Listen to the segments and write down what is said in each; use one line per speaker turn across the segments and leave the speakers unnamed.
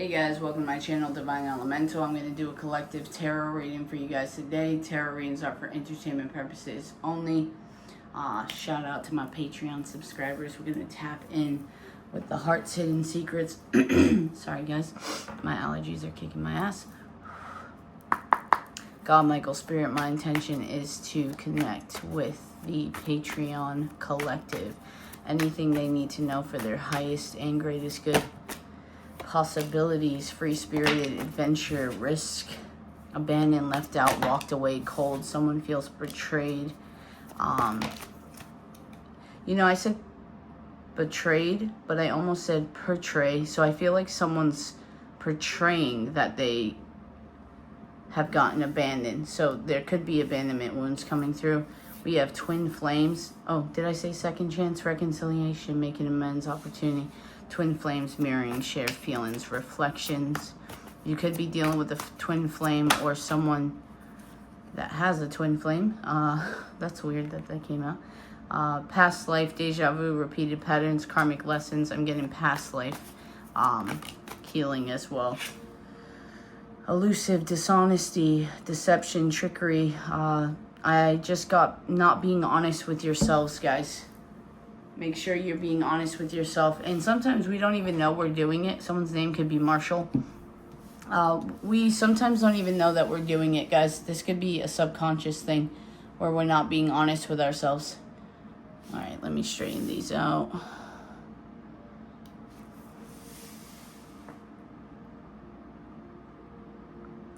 Hey guys, welcome to my channel, DivineElemental. I'm going to do a collective tarot reading for you guys today. Tarot readings are for entertainment purposes only. Shout out to my Patreon subscribers. We're going to tap in with the heart's hidden secrets. Sorry guys, my allergies are kicking my ass. God, Michael, Spirit, my intention is to connect with the Patreon collective. Anything they need to know for their highest and greatest good. Possibilities, free-spirited, adventure, risk, abandoned, left out, walked away, cold, someone feels betrayed. I said betrayed, but I almost said portray, so I feel like someone's portraying that they have gotten abandoned, so there could be abandonment wounds coming through. We have twin flames. Oh, did I say second chance, reconciliation, making amends, opportunity? Twin flames, mirroring, shared feelings, reflections. You could be dealing with a twin flame or someone that has a twin flame. That's weird that came out. Past life, deja vu, repeated patterns, karmic lessons. I'm getting past life healing as well. Elusive, dishonesty, deception, trickery. I just got not being honest with yourselves, guys. Make sure you're being honest with yourself. And sometimes we don't even know we're doing it. Someone's name could be Marshall. We sometimes don't even know that we're doing it, guys. This could be a subconscious thing where we're not being honest with ourselves. All right, let me straighten these out.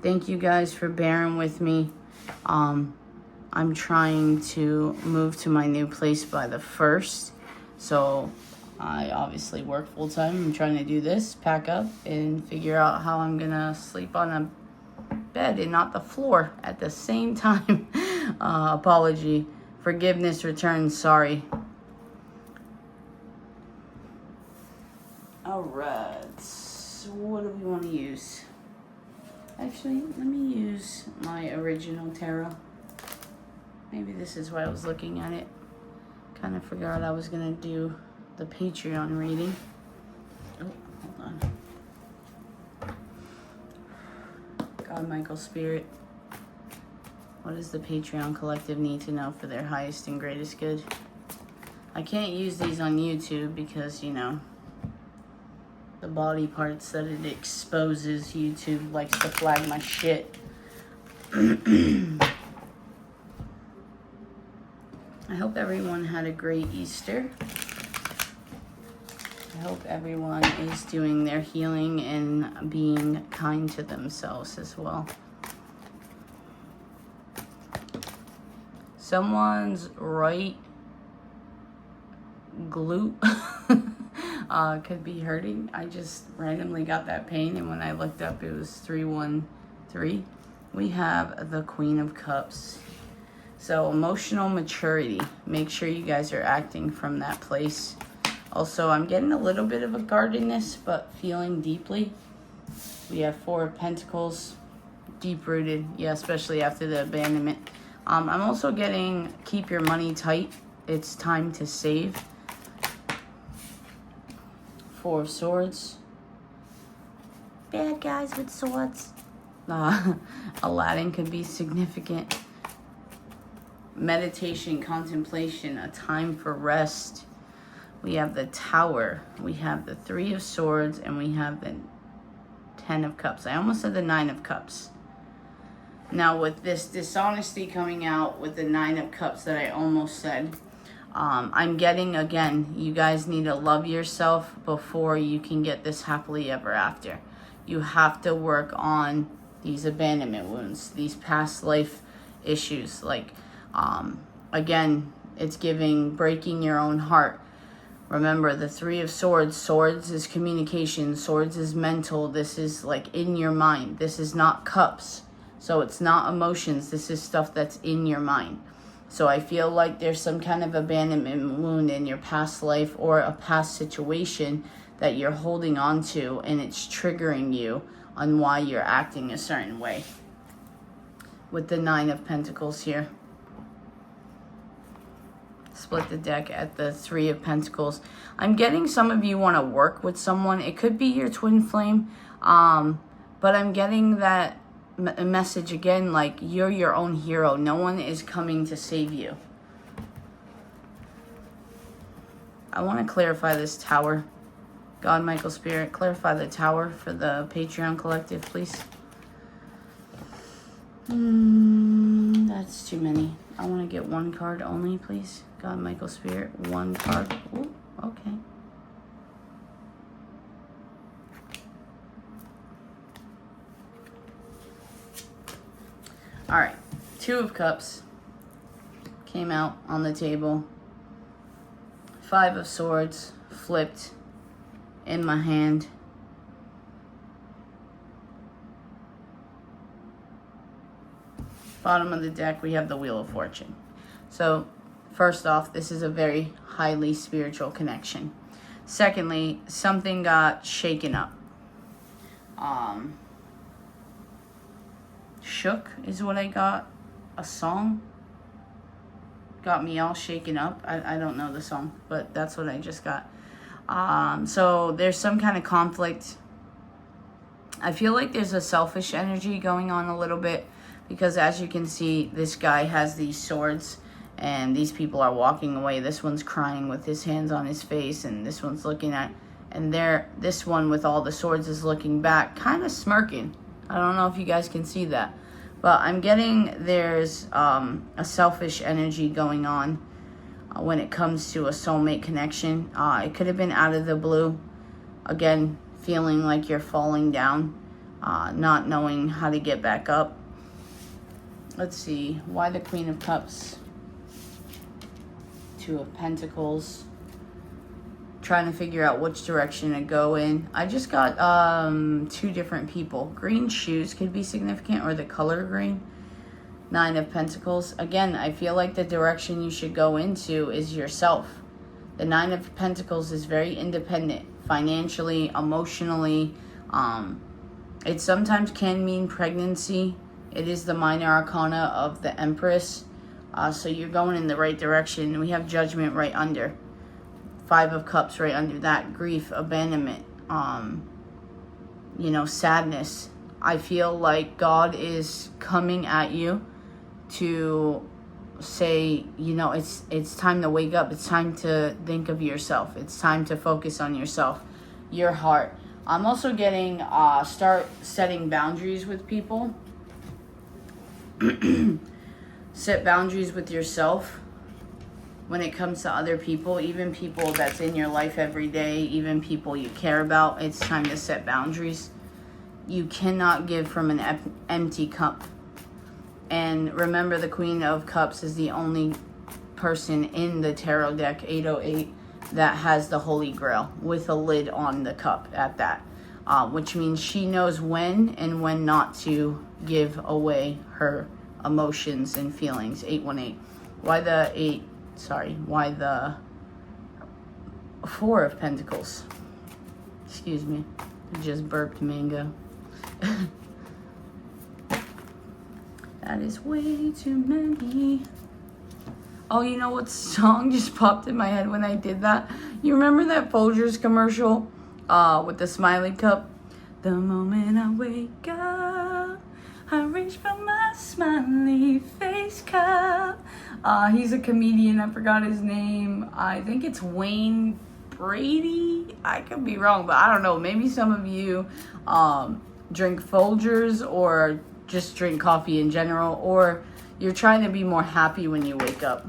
Thank you guys for bearing with me. I'm trying to move to my new place by the 1st. So I obviously work full time. I'm trying to do this, pack up, and figure out how I'm gonna sleep on a bed and not the floor at the same time. Apology, forgiveness, return, sorry. All right, so what do we want to use? Actually, let me use my original tarot. Maybe this is why I was looking at it. Kind of forgot I was going to do the Patreon reading. Oh, hold on. God, Michael, Spirit. What does the Patreon collective need to know for their highest and greatest good? I can't use these on YouTube because, the body parts that it exposes, YouTube likes to flag my shit. I hope everyone had a great Easter. I hope everyone is doing their healing and being kind to themselves as well. Someone's right glute could be hurting. I just randomly got that pain, and when I looked up, it was 313. We have the Queen of Cups. So emotional maturity. Make sure you guys are acting from that place. Also, I'm getting a little bit of a guardedness, but feeling deeply. We have 4 of Pentacles, deep-rooted. Yeah, especially after the abandonment. I'm also getting keep your money tight. It's time to save. 4 of Swords. Bad guys with swords. Aladdin could be significant. Meditation, contemplation, a time for rest. We have the Tower. We have the 3 of Swords, and we have the 10 of Cups. I almost said the 9 of Cups. Now, with this dishonesty coming out with the 9 of Cups that I almost said, I'm getting, again, you guys need to love yourself before you can get this happily ever after. You have to work on these abandonment wounds, these past life issues. Again, it's giving breaking your own heart. Remember, the 3 of Swords. Swords is communication. Swords is mental. This is in your mind. This is not cups. So it's not emotions. This is stuff that's in your mind. So I feel like there's some kind of abandonment wound in your past life or a past situation that you're holding on to, and it's triggering you on why you're acting a certain way. With the 9 of Pentacles here. split the deck at the Three of Pentacles. I'm getting some of you want to work with someone. It could be your twin flame, but I'm getting that message again, like you're your own hero. No one is coming to save you. I want to clarify this Tower. God, Michael, Spirit, clarify the Tower for the Patreon collective, please. That's too many. I want to get one card only, please. God, Michael, Spirit, one card. Ooh, okay. All right. Two of Cups came out on the table. Five of Swords flipped in my hand. Bottom of the deck, we have the Wheel of Fortune. So, first off, this is a very highly spiritual connection. Secondly, something got shaken up. Shook is what I got. A song got me all shaken up. I don't know the song, but that's what I just got. So there's some kind of conflict. I feel like there's a selfish energy going on a little bit, because as you can see, this guy has these swords and these people are walking away. This one's crying with his hands on his face, and this one's looking at, and this one with all the swords is looking back, kind of smirking. I don't know if you guys can see that, but I'm getting there's a selfish energy going on when it comes to a soulmate connection. It could have been out of the blue. Again, feeling like you're falling down, not knowing how to get back up. Let's see, why the Queen of Cups? Two of Pentacles. Trying to figure out which direction to go in. I just got two different people. Green shoes could be significant, or the color green. Nine of Pentacles. Again, I feel like the direction you should go into is yourself. The Nine of Pentacles is very independent, financially, emotionally. It sometimes can mean pregnancy. It is the minor arcana of the Empress. So you're going in the right direction. We have Judgment right under. Five of Cups right under that. Grief, abandonment, sadness. I feel like God is coming at you to say, it's time to wake up. It's time to think of yourself. It's time to focus on yourself, your heart. I'm also getting start setting boundaries with people. Set boundaries with yourself when it comes to other people, even people that's in your life every day, even people you care about. It's time to set boundaries. You cannot give from an empty cup. And remember, the Queen of Cups is the only person in the tarot deck, 808, that has the Holy Grail with a lid on the cup at that. Which means she knows when and when not to give away her emotions and feelings. 818. Why the Four of Pentacles? Excuse me. I just burped mango. That is way too many. Oh, you know what song just popped in my head when I did that? You remember that Folgers commercial with the smiley cup? The moment I wake up, I reach for my smiley face cup. He's a comedian. I forgot his name. I think it's Wayne Brady. I could be wrong, but I don't know. Maybe some of you drink Folgers or just drink coffee in general, or you're trying to be more happy when you wake up.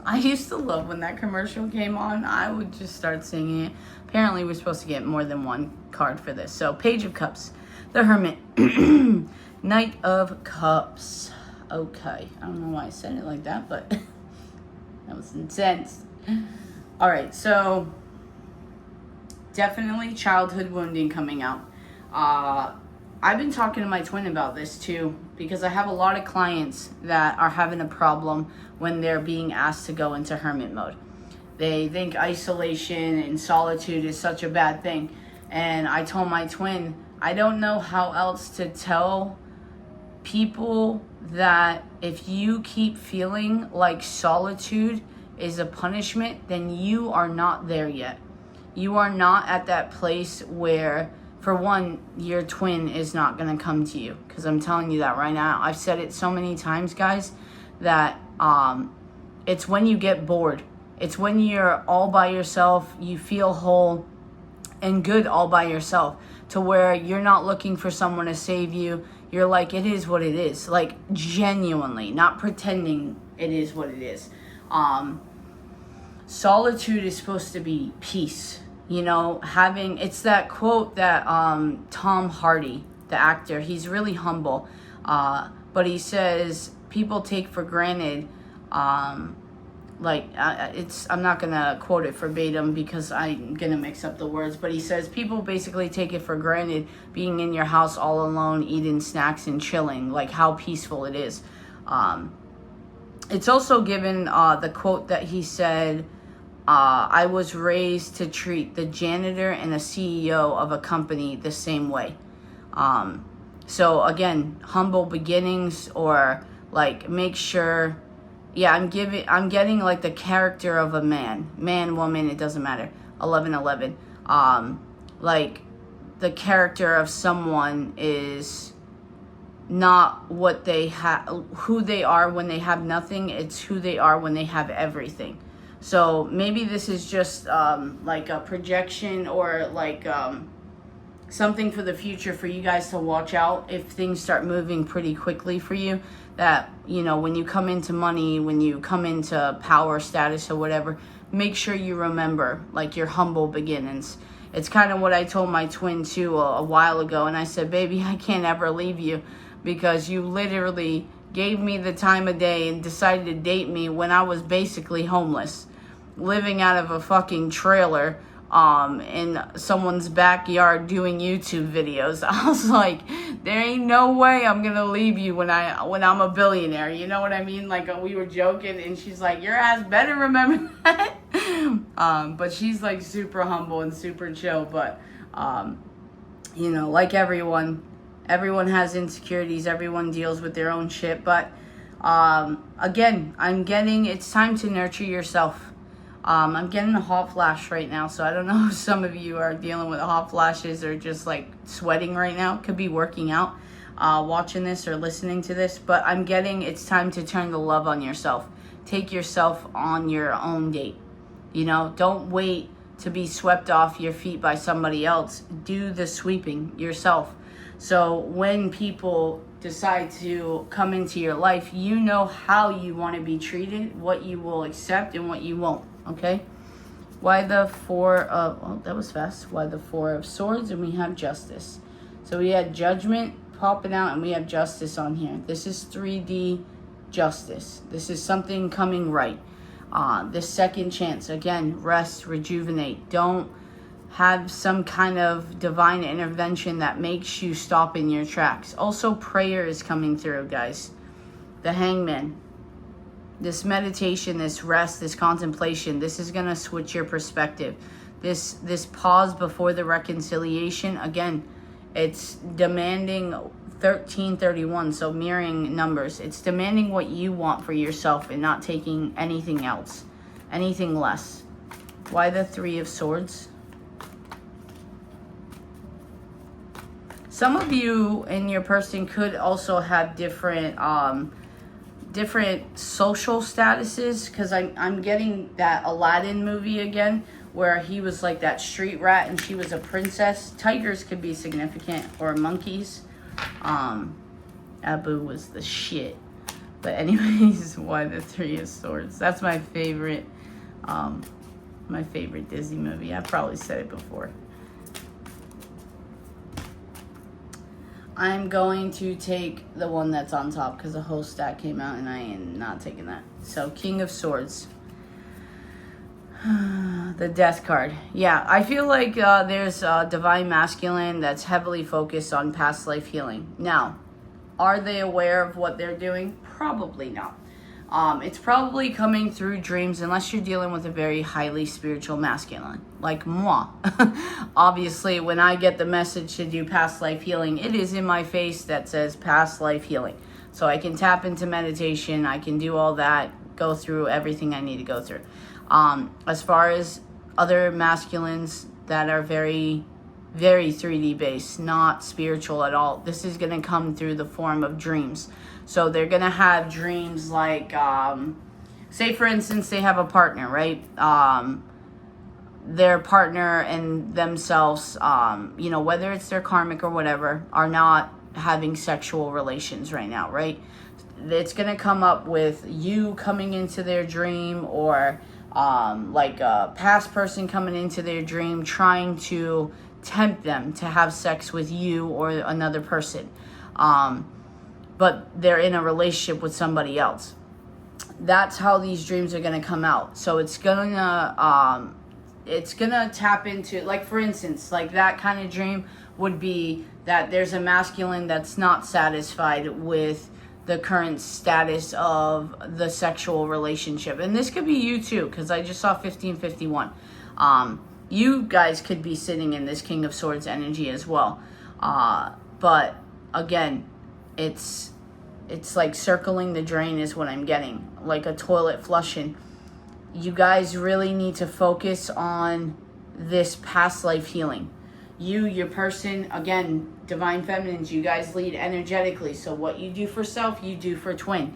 I used to love when that commercial came on. I would just start singing it. Apparently, we're supposed to get more than one card for this. So, Page of Cups, the Hermit, Knight of Cups. Okay, I don't know why I said it like that, but that was intense. All right, so definitely childhood wounding coming out. I've been talking to my twin about this too, because I have a lot of clients that are having a problem when they're being asked to go into hermit mode. They think isolation and solitude is such a bad thing. And I told my twin, I don't know how else to tell people that if you keep feeling like solitude is a punishment, then you are not there yet. You are not at that place where, for one, your twin is not going to come to you. Because I'm telling you that right now. I've said it so many times, guys, that it's when you get bored. It's when you're all by yourself, you feel whole and good all by yourself, to where you're not looking for someone to save you. You're like, it is what it is. Like, genuinely, not pretending it is what it is. Solitude is supposed to be peace. You know, it's that quote that Tom Hardy, the actor, he's really humble. But he says, people take for granted, I'm not going to quote it verbatim because I'm going to mix up the words, but he says people basically take it for granted being in your house all alone, eating snacks and chilling, like how peaceful it is. It's also given the quote that he said, I was raised to treat the janitor and the CEO of a company the same way. So again, humble beginnings, or like make sure, I'm getting like the character of a man, woman, it doesn't matter. 1111. Like the character of someone is not what they have, who they are when they have nothing. It's who they are when they have everything. So maybe this is just like a projection, or like something for the future for you guys to watch out if things start moving pretty quickly for you. That, you know, when you come into money, when you come into power, status, or whatever, make sure you remember like your humble beginnings. It's kind of what I told my twin too a while ago, and I said, baby, I can't ever leave you because you literally gave me the time of day and decided to date me when I was basically homeless, living out of a fucking trailer in someone's backyard doing YouTube videos. I was like, there ain't no way I'm gonna leave you when I'm a billionaire. You know what I mean? Like, we were joking, and she's like, your ass better remember that. But she's like super humble and super chill. But you know, like everyone has insecurities. Everyone deals with their own shit. But again, it's time to nurture yourself. I'm getting a hot flash right now, so I don't know if some of you are dealing with hot flashes or just like sweating right now. Could be working out, watching this or listening to this, but it's time to turn the love on yourself. Take yourself on your own date. You know, don't wait to be swept off your feet by somebody else. Do the sweeping yourself. So when people decide to come into your life, you know how you want to be treated, what you will accept and what you won't. Okay, why the Four of, that was fast. Why the Four of Swords, and we have Justice. So we had Judgment popping out, and we have Justice on here. This is 3D justice. This is something coming right. This second chance, again, rest, rejuvenate. Don't have some kind of divine intervention that makes you stop in your tracks. Also, prayer is coming through, guys. The Hangman. This meditation, this rest, this contemplation, this is going to switch your perspective. This pause before the reconciliation, again, it's demanding 1331, so mirroring numbers. It's demanding what you want for yourself and not taking anything else, anything less. Why the Three of Swords? Some of you in your person could also have different social statuses, because I'm getting that Aladdin movie again, where he was like that street rat and she was a princess. Tigers could be significant, or monkeys. Abu was the shit. But anyways, why the Three of Swords? That's my favorite Disney movie. I've probably said it before. I'm going to take the one that's on top because the whole stack came out and I am not taking that. So, King of Swords. The Death card. Yeah, I feel like there's Divine Masculine that's heavily focused on past life healing. Now, are they aware of what they're doing? Probably not. It's probably coming through dreams, unless you're dealing with a very highly spiritual masculine, like moi. Obviously, when I get the message to do past life healing, it is in my face that says past life healing. So I can tap into meditation, I can do all that, go through everything I need to go through. As far as other masculines that are very, very 3D based, not spiritual at all, this is going to come through the form of dreams. So they're going to have dreams like, say for instance, they have a partner, right? Their partner and themselves, whether it's their karmic or whatever, are not having sexual relations right now, right? It's going to come up with you coming into their dream, or like a past person coming into their dream trying to tempt them to have sex with you or another person. But they're in a relationship with somebody else. That's how these dreams are going to come out. So it's going to tap into, like, for instance, like that kind of dream would be that there's a masculine that's not satisfied with the current status of the sexual relationship. And this could be you too, because I just saw 1551. You guys could be sitting in this King of Swords energy as well. But again, it's like circling the drain is what I'm getting, like a toilet flushing. You guys really need to focus on this past life healing. You, your person, again, divine feminines, you guys lead energetically. So what you do for self, you do for twin.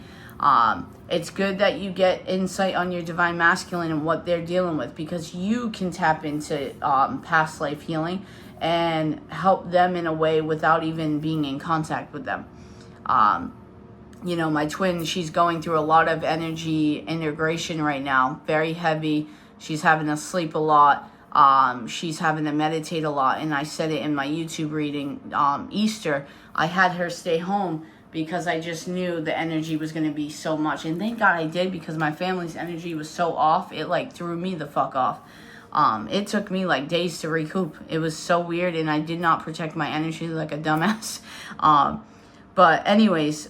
It's good that you get insight on your divine masculine and what they're dealing with, because you can tap into past life healing and help them in a way without even being in contact with them. My twin, she's going through a lot of energy integration right now, very heavy. She's having to sleep a lot. She's having to meditate a lot. And I said it in my YouTube reading, Easter, I had her stay home because I just knew the energy was going to be so much. And thank God I did, because my family's energy was so off. It like threw me the fuck off. It took me like days to recoup. It was so weird, and I did not protect my energy like a dumbass. But anyways,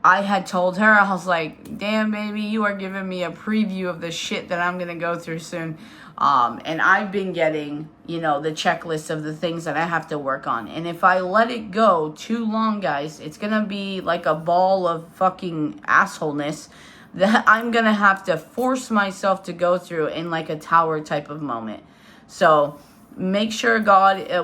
I had told her, I was like, damn, baby, you are giving me a preview of the shit that I'm going to go through soon. And I've been getting, the checklist of the things that I have to work on. And if I let it go too long, guys, it's going to be like a ball of fucking assholeness that I'm going to have to force myself to go through in like a tower type of moment. So make sure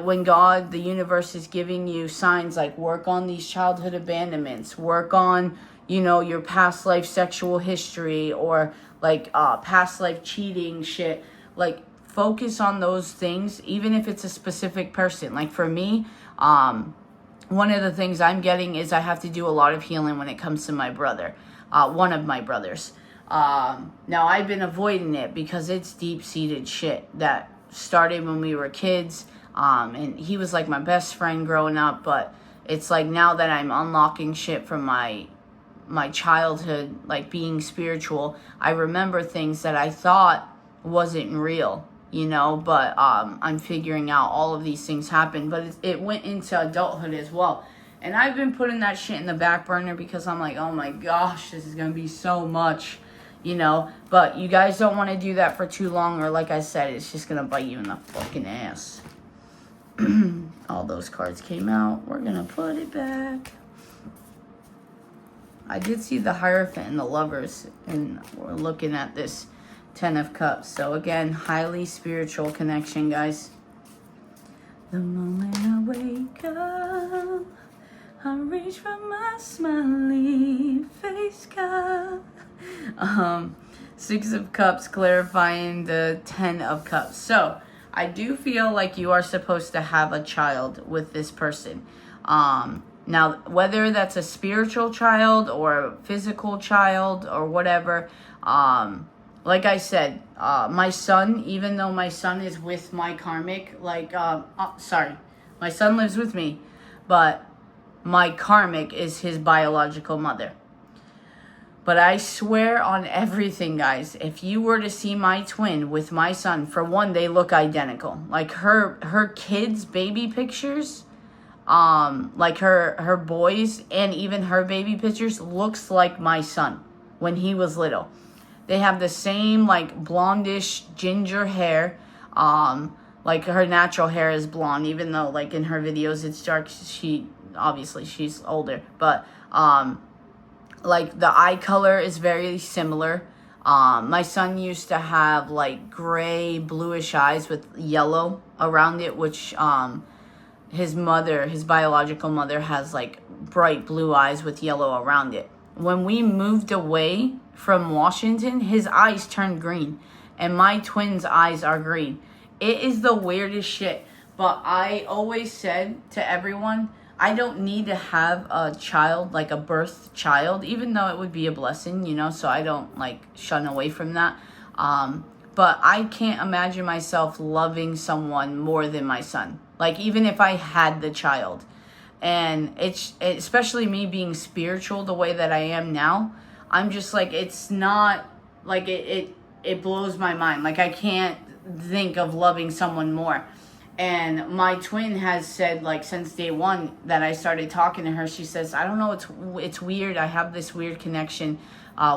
when God, the universe, is giving you signs like work on these childhood abandonments, work on, your past life sexual history, or like past life cheating shit, like focus on those things, even if it's a specific person. Like for me, one of the things I'm getting is I have to do a lot of healing when it comes to my brother, one of my brothers. Now I've been avoiding it because it's deep-seated shit that started when we were kids, and he was like my best friend growing up. But it's like now that I'm unlocking shit from my childhood, like being spiritual, I remember things that I thought wasn't real, but I'm figuring out all of these things happen. But it went into adulthood as well, and I've been putting that shit in the back burner because I'm like, oh my gosh, this is gonna be so much, but you guys don't want to do that for too long, or like I said, it's just gonna bite you in the fucking ass. All those cards came out. We're gonna put it back. I did see the Hierophant and the Lovers, and we're looking at this Ten of Cups. So again, highly spiritual connection, guys. The moment I wake up, I reach for my smiley face, God. Six of Cups clarifying the 10 of Cups. So I do feel like you are supposed to have a child with this person. Now, whether that's a spiritual child or a physical child or whatever, like I said, my son, even though my son is with my karmic, my son lives with me, but my karmic is his biological mother. But I swear on everything, guys, if you were to see my twin with my son, for one, they look identical. Like her kids' baby pictures, like her boys and even her baby pictures looks like my son when he was little. They have the same like blondish ginger hair. Like her natural hair is blonde, even though like in her videos it's dark. She's older, but like the eye color is very similar. My son used to have like gray, bluish eyes with yellow around it, which his biological mother, has like bright blue eyes with yellow around it. When we moved away from Washington, his eyes turned green, and my twin's eyes are green. It is the weirdest shit. But I always said to everyone, I don't need to have a child, like a birth child, even though it would be a blessing, you know, so I don't like shun away from that. But I can't imagine myself loving someone more than my son. Like, even if I had the child. And especially me being spiritual the way that I am now, I'm just like, it's not like it blows my mind. Like, I can't think of loving someone more. And my twin has said, like, since day one that I started talking to her, she says, I don't know, it's weird. I have this weird connection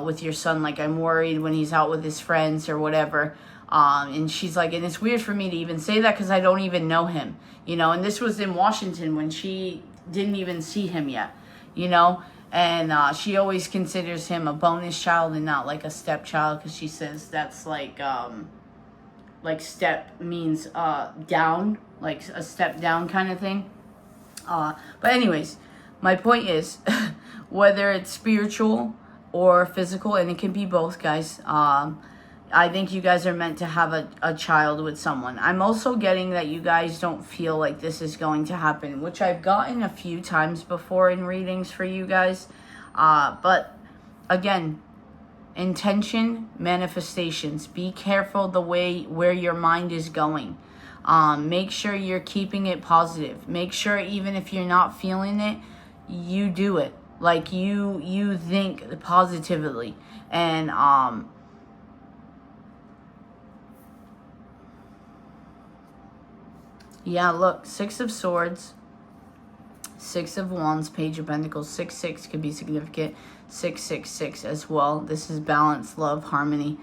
with your son. Like, I'm worried when he's out with his friends or whatever. And she's like, and it's weird for me to even say that because I don't even know him, you know. And this was in Washington when she didn't even see him yet, you know. And she always considers him a bonus child and not like a stepchild, because she says that's like step means down, like a step down kind of thing. But anyways, my point is, whether it's spiritual or physical, and it can be both, guys, I think you guys are meant to have a child with someone. I'm also getting that you guys don't feel like this is going to happen, which I've gotten a few times before in readings for you guys. But again, intention, manifestations. Be careful where your mind is going. Make sure you're keeping it positive. Make sure even if you're not feeling it, you do it. Like you think positively. And yeah, look, 6 of Swords, 6 of Wands, Page of Pentacles, 6 could be significant. 6 as well. This is balance, love, harmony.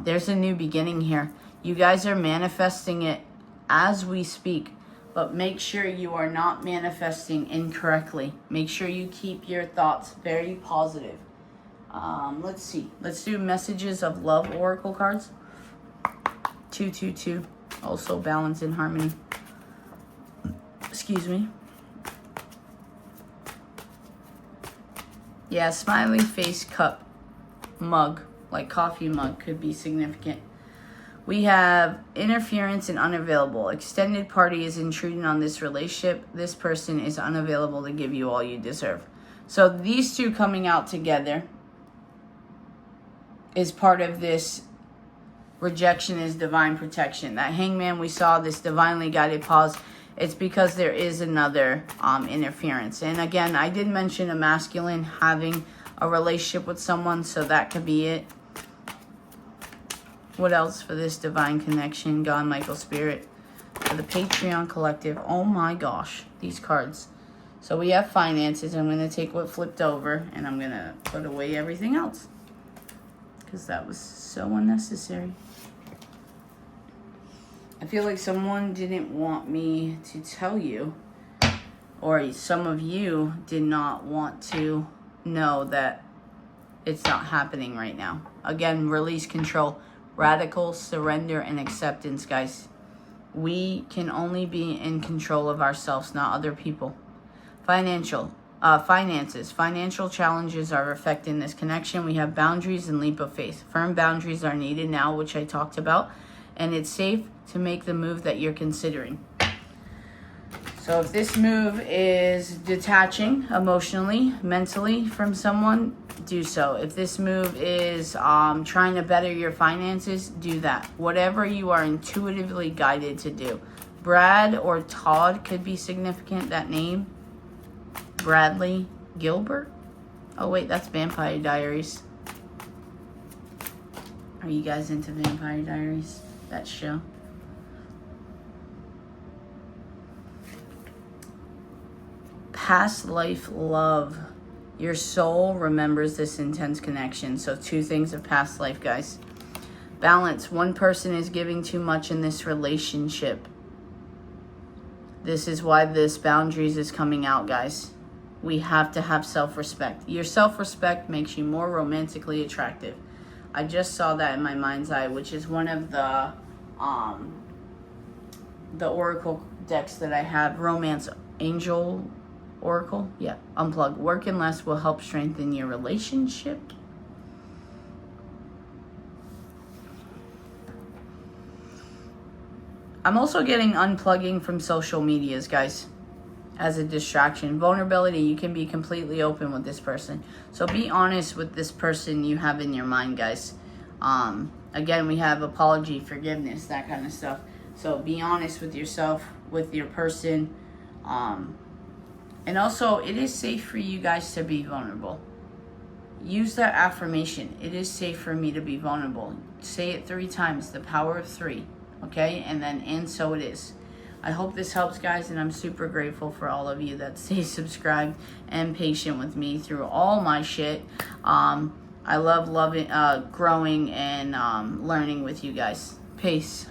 There's a new beginning here. You guys are manifesting it as we speak, but make sure you are not manifesting incorrectly. Make sure you keep your thoughts very positive. Let's see. Let's do messages of love oracle cards. 2 also balance and harmony. Excuse me. Yeah, smiley face cup mug, like coffee mug, could be significant. We have interference and unavailable. Extended party is intruding on this relationship. This person is unavailable to give you all you deserve. So these two coming out together is part of this rejection is divine protection. That hangman we saw, this divinely guided pause, it's because there is another interference. And again, I did mention a masculine having a relationship with someone, so that could be it. What else for this divine connection? God, Michael, Spirit. For the Patreon Collective. Oh my gosh, these cards. So we have finances. I'm going to take what flipped over, and I'm going to put away everything else, because that was so unnecessary. I feel like someone didn't want me to tell you, or some of you did not want to know that it's not happening right now. Again, release, control, radical surrender and acceptance, guys. We can only be in control of ourselves, not other people. Finances. Financial challenges are affecting this connection. We have boundaries and leap of faith. Firm boundaries are needed now, which I talked about. And it's safe to make the move that you're considering. So if this move is detaching emotionally, mentally from someone, do so. If this move is trying to better your finances, do that. Whatever you are intuitively guided to do. Brad or Todd could be significant, that name. Bradley Gilbert. Oh wait, that's Vampire Diaries. Are you guys into Vampire Diaries? That show. Past life love. Your soul remembers this intense connection. So 2 things of past life, guys. Balance. One person is giving too much in this relationship. This is why this boundaries is coming out, guys. we have to have self-respect. Your self-respect makes you more romantically attractive. I just saw that in my mind's eye, which is one of the oracle decks that I have. Romance Angel Oracle. Yeah, unplug. Working less will help strengthen your relationship. I'm also getting unplugging from social medias, guys, as a distraction. Vulnerability, you can be completely open with this person. So be honest with this person you have in your mind, guys. Again, we have apology, forgiveness, that kind of stuff. So be honest with yourself, with your person. And also, it is safe for you guys to be vulnerable. Use that affirmation. It is safe for me to be vulnerable. Say it 3 times, the power of 3. Okay? And so it is. I hope this helps, guys, and I'm super grateful for all of you that stay subscribed and patient with me through all my shit. I love growing and learning with you guys. Peace.